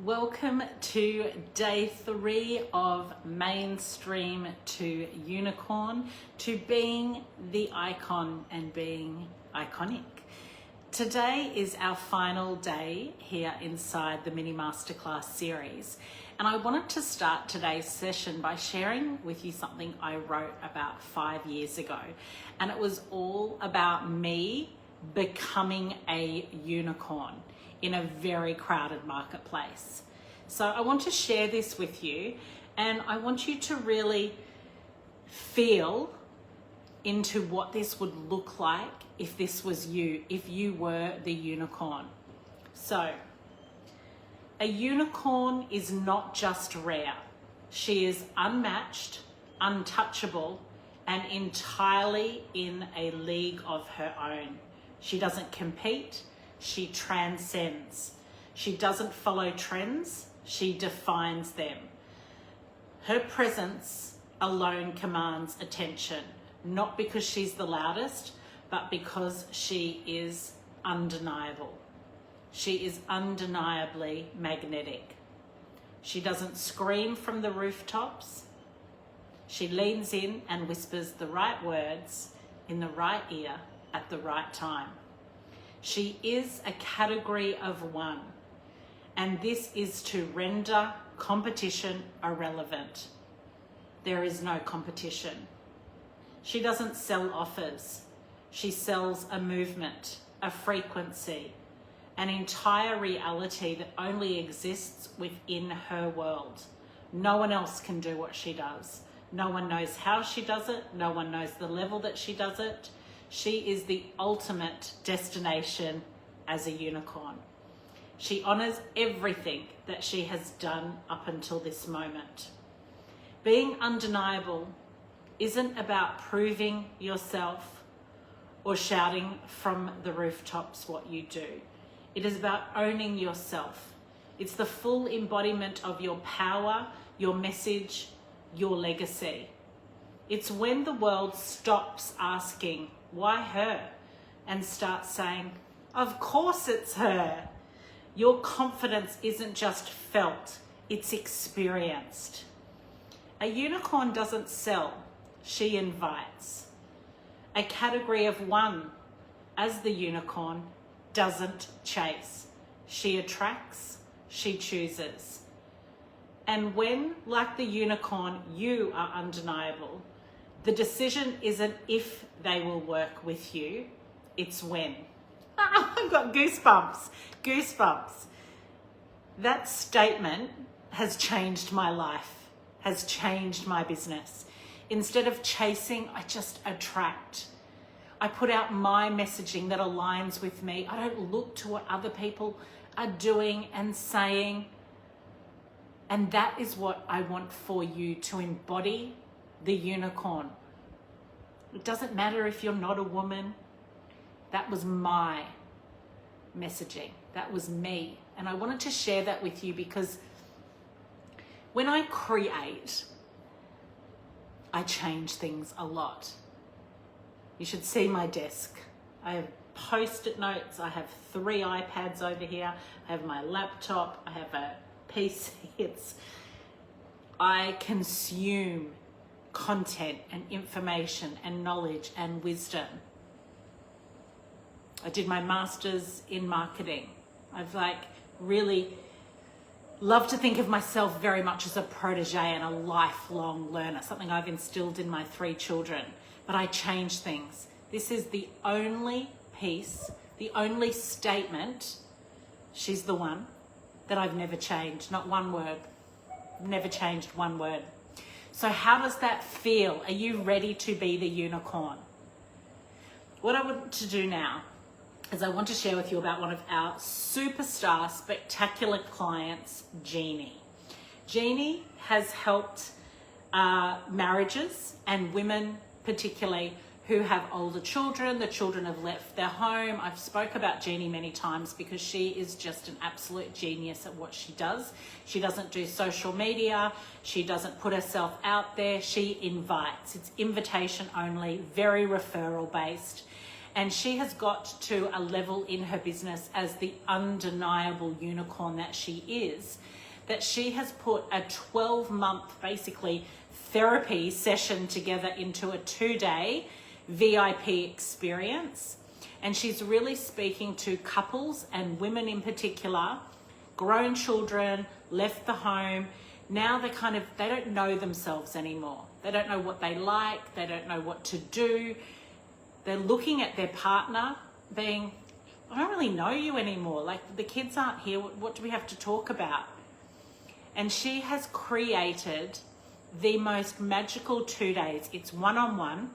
Welcome to day 3 of mainstream to unicorn, to being the icon and being iconic. Today is our final day here inside the mini masterclass series, and I wanted to start today's session by sharing with you something I wrote about 5 years ago, and it was all about me becoming a unicorn in a very crowded marketplace. So I want to share this with you, and I want you to really feel into what this would look like if this was you, if you were the unicorn. So a unicorn is not just rare. She is unmatched, untouchable, and entirely in a league of her own. She doesn't compete. She transcends. She doesn't follow trends, she defines them. Her presence alone commands attention, not because she's the loudest, but because she is undeniable. She is undeniably magnetic. She doesn't scream from the rooftops. She leans in and whispers the right words in the right ear at the right time. She is a category of one, and this is to render competition irrelevant. There is no competition. She doesn't sell offers. She sells a movement, a frequency, an entire reality that only exists within her world. No one else can do what she does. No one knows how she does it. No one knows the level that she does it. She is the ultimate destination as a unicorn. She honors everything that she has done up until this moment. Being undeniable isn't about proving yourself or shouting from the rooftops what you do. It is about owning yourself. It's the full embodiment of your power, your message, your legacy. It's when the world stops asking, why her? And start saying, of course it's her. Your confidence isn't just felt, it's experienced. A unicorn doesn't sell, she invites. A category of one, as the unicorn, doesn't chase. She attracts, she chooses. And when, like the unicorn, you are undeniable, the decision isn't if they will work with you, it's when. I've got goosebumps. That statement has changed my life, has changed my business. Instead of chasing, I just attract. I put out my messaging that aligns with me. I don't look to what other people are doing and saying. And that is what I want for you, to embody the unicorn. It doesn't matter if you're not a woman. That was my messaging. That was me. And I wanted to share that with you because when I create, I change things a lot. You should see my desk. I have post-it notes. I have 3 iPads over here. I have my laptop. I have a PC. I consume content and information and knowledge and wisdom. I did my master's in marketing. I've really love to think of myself very much as a protege and a lifelong learner, something I've instilled in my 3 children. But I change things. This is the only piece, the only statement, she's the one, that I've never changed, not one word. Never changed one word. So how does that feel? Are you ready to be the unicorn? What I want to do now is I want to share with you about one of our superstar, spectacular clients, Jeannie. Jeannie has helped marriages and women particularly who have older children. The children have left their home. I've spoke about Jeannie many times because she is just an absolute genius at what she does. She doesn't do social media. She doesn't put herself out there. She invites. It's invitation only, very referral based. And she has got to a level in her business as the undeniable unicorn that she is, that she has put a 12-month basically therapy session together into a 2-day VIP experience. And she's really speaking to couples and women in particular, grown children, left the home. Now they don't know themselves anymore. They don't know what they like. They don't know what to do. They're looking at their partner being, I don't really know you anymore. Like, the kids aren't here. What do we have to talk about? And she has created the most magical 2 days. It's one-on-one.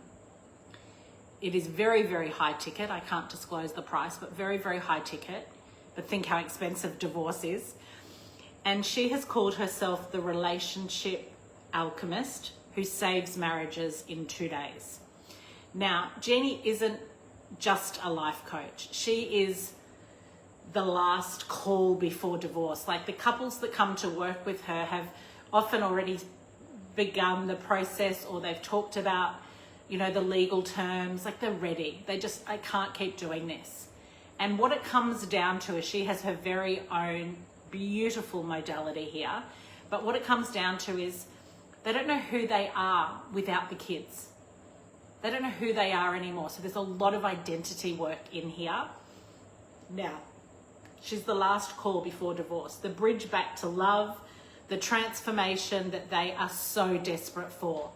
It is very, very high ticket. I can't disclose the price, but very, very high ticket. But think how expensive divorce is. And she has called herself the relationship alchemist who saves marriages in 2 days. Now, Jeannie isn't just a life coach. She is the last call before divorce. Like, the couples that come to work with her have often already begun the process, or they've talked about, the legal terms. Like, they're ready. I can't keep doing this. And what it comes down to is she has her very own beautiful modality here. But what it comes down to is they don't know who they are without the kids. They don't know who they are anymore. So there's a lot of identity work in here. Now, she's the last call before divorce. The bridge back to love, the transformation that they are so desperate for.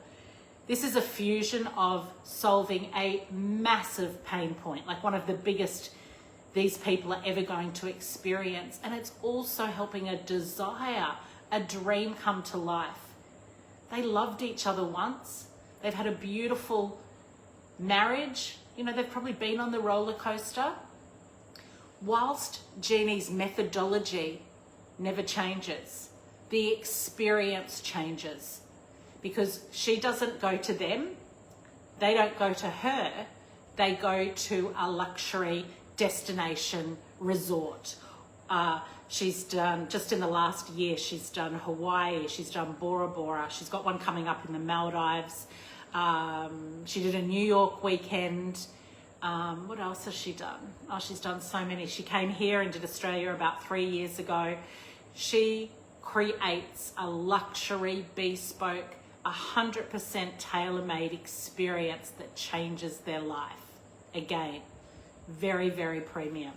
This is a fusion of solving a massive pain point, like one of the biggest these people are ever going to experience. And it's also helping a desire, a dream come to life. They loved each other once. They've had a beautiful marriage. They've probably been on the roller coaster. Whilst Jeannie's methodology never changes, the experience changes, because she doesn't go to them. They don't go to her. They go to a luxury destination resort. She's done, just in the last year, she's done Hawaii, she's done Bora Bora, she's got one coming up in the Maldives. She did a New York weekend. What else has she done? Oh, she's done so many. She came here and did Australia about 3 years ago. She creates a luxury, bespoke, 100% tailor-made experience that changes their life. Again, very, very premium.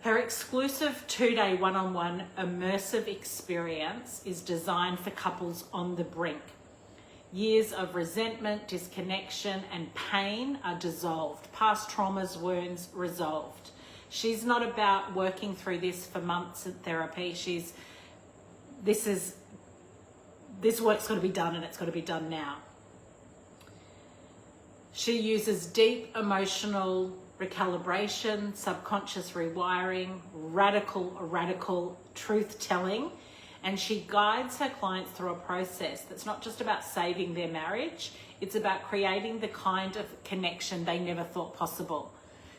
Her exclusive 2-day one-on-one immersive experience is designed for couples on the brink. Years of resentment, disconnection, and pain are dissolved. Past traumas, wounds resolved. She's not about working through this for months in therapy. This work's got to be done, and it's got to be done now. She uses deep emotional recalibration, subconscious rewiring, radical truth-telling, and she guides her clients through a process that's not just about saving their marriage, it's about creating the kind of connection they never thought possible.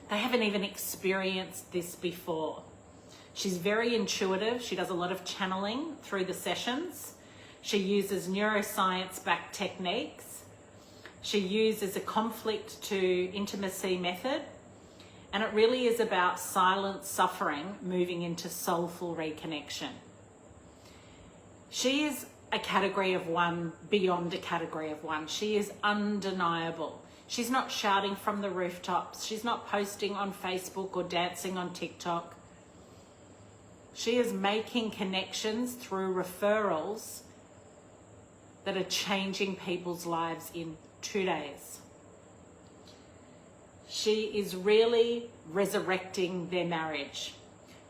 They haven't even experienced this before. She's very intuitive. She does a lot of channeling through the sessions. She uses neuroscience-backed techniques. She uses a conflict to intimacy method. And it really is about silent suffering moving into soulful reconnection. She is a category of one beyond a category of one. She is undeniable. She's not shouting from the rooftops. She's not posting on Facebook or dancing on TikTok. She is making connections through referrals that are changing people's lives in 2 days. She is really resurrecting their marriage.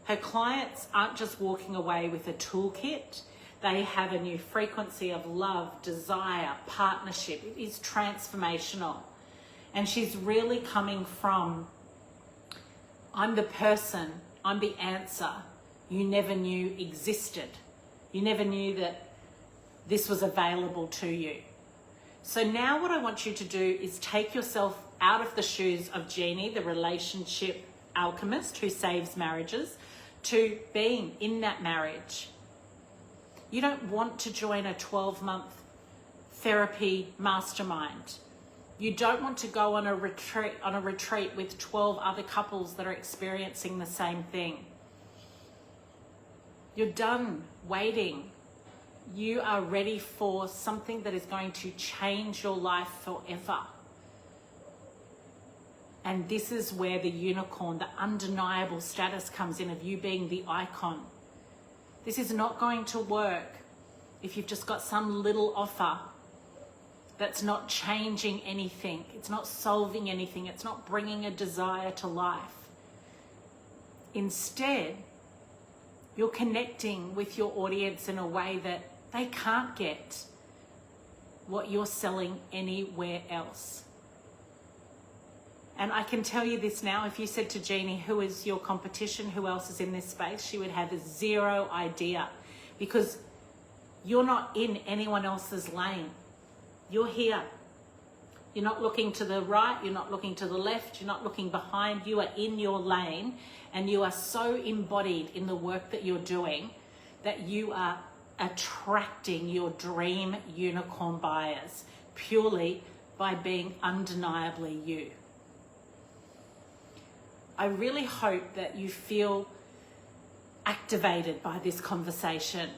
Her clients aren't just walking away with a toolkit. They have a new frequency of love, desire, partnership. It is transformational. And she's really coming from, I'm the person, I'm the answer you never knew existed. You never knew that this was available to you. So now what I want you to do is take yourself out of the shoes of Jeannie, the relationship alchemist who saves marriages, to being in that marriage. You don't want to join a 12-month therapy mastermind. You don't want to go on a retreat with 12 other couples that are experiencing the same thing. You're done waiting. You are ready for something that is going to change your life forever. And this is where the unicorn, the undeniable status comes in of you being the icon. This is not going to work if you've just got some little offer that's not changing anything. It's not solving anything. It's not bringing a desire to life. Instead, you're connecting with your audience in a way that they can't get what you're selling anywhere else. And I can tell you this now, if you said to Jeannie, who is your competition, who else is in this space, she would have zero idea, because you're not in anyone else's lane. You're here. You're not looking to the right, you're not looking to the left, you're not looking behind, you are in your lane, and you are so embodied in the work that you're doing that you are attracting your dream unicorn buyers purely by being undeniably you. I really hope that you feel activated by this conversation.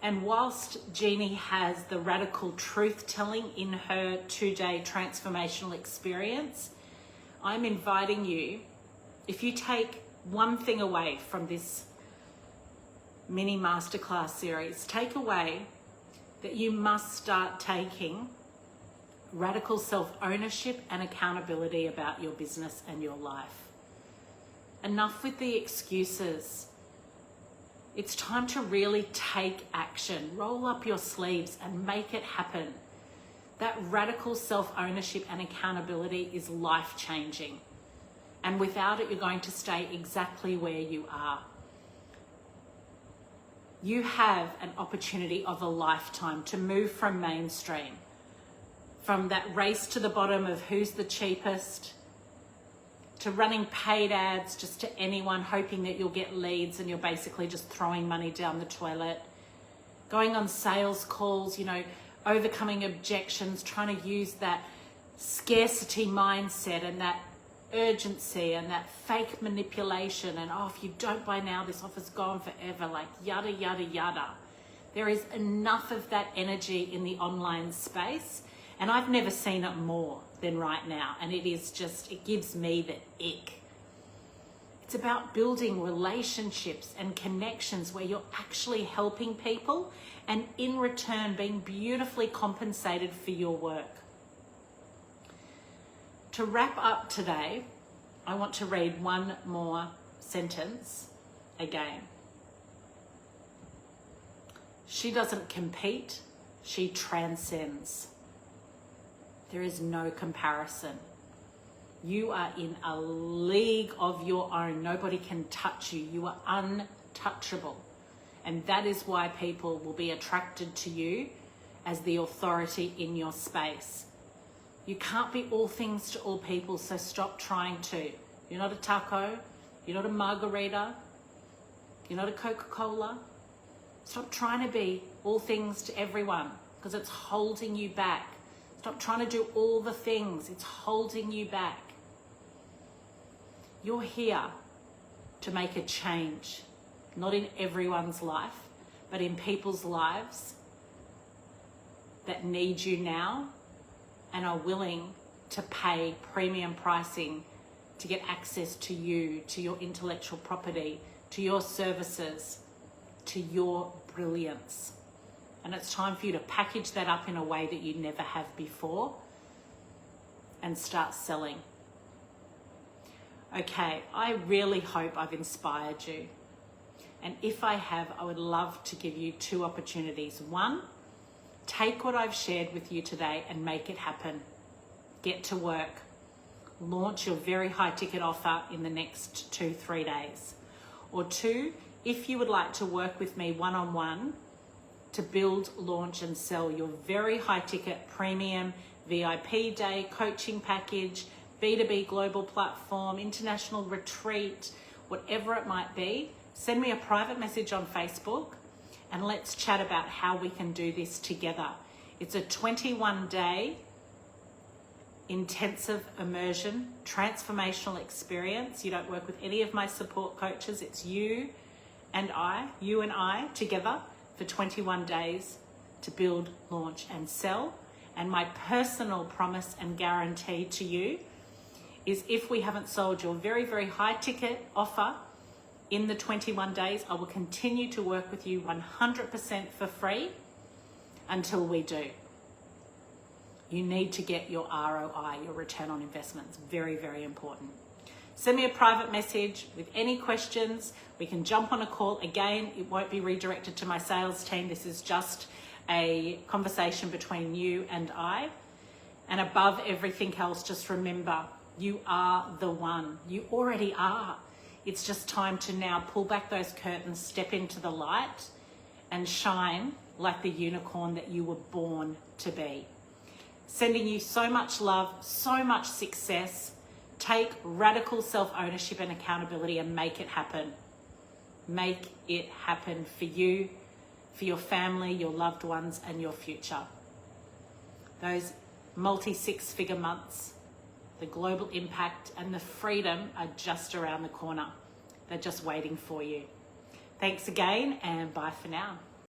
And whilst Jeannie has the radical truth-telling in her 2-day transformational experience, I'm inviting you, if you take one thing away from this mini masterclass series, take away that you must start taking radical self-ownership and accountability about your business and your life. Enough with the excuses. It's time to really take action. Roll up your sleeves and make it happen. That radical self-ownership and accountability is life-changing. And without it, you're going to stay exactly where you are. You have an opportunity of a lifetime to move from mainstream, from that race to the bottom of who's the cheapest, to running paid ads just to anyone, hoping that you'll get leads and you're basically just throwing money down the toilet, going on sales calls, overcoming objections, trying to use that scarcity mindset and that urgency and that fake manipulation and, if you don't buy now, this offer's gone forever, like yada, yada, yada. There is enough of that energy in the online space, and I've never seen it more than right now, and it gives me the ick. It's about building relationships and connections where you're actually helping people and in return being beautifully compensated for your work. To wrap up today, I want to read one more sentence again. She doesn't compete, she transcends. There is no comparison. You are in a league of your own. Nobody can touch you. You are untouchable. And that is why people will be attracted to you as the authority in your space. You can't be all things to all people, so stop trying to. You're not a taco. You're not a margarita. You're not a Coca-Cola. Stop trying to be all things to everyone, because it's holding you back. Stop trying to do all the things. It's holding you back. You're here to make a change, not in everyone's life, but in people's lives that need you now and are willing to pay premium pricing to get access to you, to your intellectual property, to your services, to your brilliance. And it's time for you to package that up in a way that you never have before and start selling. Okay, I really hope I've inspired you. And if I have, I would love to give you 2 opportunities. 1, take what I've shared with you today and make it happen. Get to work. Launch your very high ticket offer in the next 2-3 days. Or 2, if you would like to work with me one-on-one to build, launch and sell your very high ticket premium VIP day coaching package, B2B global platform, international retreat, whatever it might be, send me a private message on Facebook and let's chat about how we can do this together. It's a 21-day intensive immersion, transformational experience. You don't work with any of my support coaches. It's you and I together for 21 days to build, launch, and sell. And my personal promise and guarantee to you is if we haven't sold your very, very high ticket offer in the 21 days, I will continue to work with you 100% for free until we do. You need to get your ROI, your return on investment. It's very, very important. Send me a private message with any questions. We can jump on a call. Again, it won't be redirected to my sales team. This is just a conversation between you and I. And above everything else, just remember, you are the one. You already are. It's just time to now pull back those curtains, step into the light, and shine like the unicorn that you were born to be. Sending you so much love, so much success. Take radical self-ownership and accountability and make it happen. Make it happen for you, for your family, your loved ones, and your future. Those multi-six-figure months, the global impact and the freedom are just around the corner. They're just waiting for you. Thanks again, and bye for now.